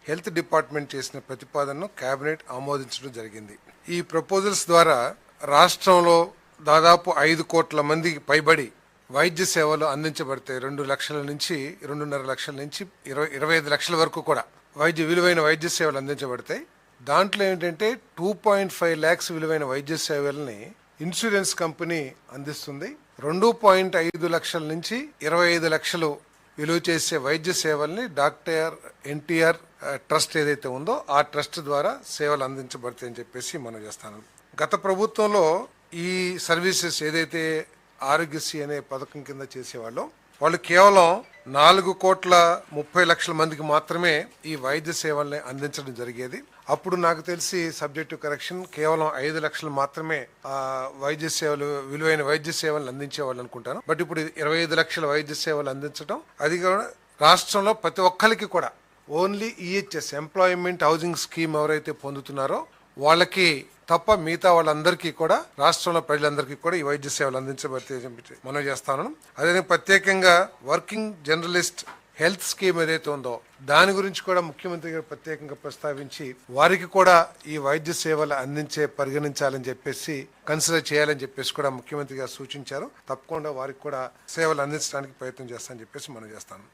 Health department చేసిన ప్రతిపాదనను cabinet ఆమోదించడం జరిగింది. ఈ ప్రపోజల్స్ ద్వారా రాష్ట్రంలో దాదాపు 5 కోట్ల మందికి పైబడి వైద్య సేవలు అందించబడతాయి. 2 లక్షల నుంచి 2.5 లక్షల నుంచి 25 లక్షల వరకు కూడా విలువైన వైద్య సేవలు అందించబడతాయి. దాంట్లో ఏంటంటే 2.5 lakhs విలువైన వైద్య సేవల్ని ఇన్సూరెన్స్ కంపెనీ అందిస్తుంది. 2.5 లక్షల నుంచి 25 లక్షలు విలువ చేసే వైద్య సేవల్ని డాక్టర్ ఎన్టీఆర్ ట్రస్ట్ ఏదైతే ఉందో ఆ ట్రస్ట్ ద్వారా సేవలు అందించబడతాయని చెప్పేసి మనం చేస్తాను. గత ప్రభుత్వంలో ఈ సర్వీసెస్ ఏదైతే ఆరోగ్యశ్రీ అనే పథకం కింద చేసేవాళ్ళు వాళ్ళు కేవలం 4.30 కోట్ల మందికి మాత్రమే ఈ వైద్య సేవల్ని అందించడం జరిగేది. అప్పుడు నాకు తెలిసి సబ్జెక్టివ్ కరెక్షన్ కేవలం 5 లక్షలు మాత్రమే వైద్య సేవలు విలువైన వైద్య సేవలను అందించేవాళ్ళు అనుకుంటాను. బట్ ఇప్పుడు 25 లక్షల వైద్య సేవలు అందించడం, అది కూడా రాష్ట్రంలో ప్రతి ఒక్కరికి కూడా only EHS employment housing scheme ఎవరైతే పొందుతున్నారో వాళ్ళకి తప్ప మిగతా వాళ్ళందరికీ కూడా రాష్ట్రంలో ప్రజలందరికీ కూడా ఈ వైద్య సేవలు అందించబడితే మనం చేస్తాను. అదే ప్రత్యేకంగా వర్కింగ్ జర్నలిస్ట్ హెల్త్ స్కీమ్ ఏదైతే ఉందో దాని గురించి కూడా ముఖ్యమంత్రి గారు ప్రత్యేకంగా ప్రస్తావించి వారికి కూడా ఈ వైద్య సేవలు పరిగణించాలని చెప్పేసి కన్సిడర్ చేయాలని చెప్పేసి కూడా ముఖ్యమంత్రి గారు సూచించారు. తప్పకుండా వారికి కూడా సేవలు అందించడానికి ప్రయత్నం చేస్తానని చెప్పేసి మనం చేస్తాను.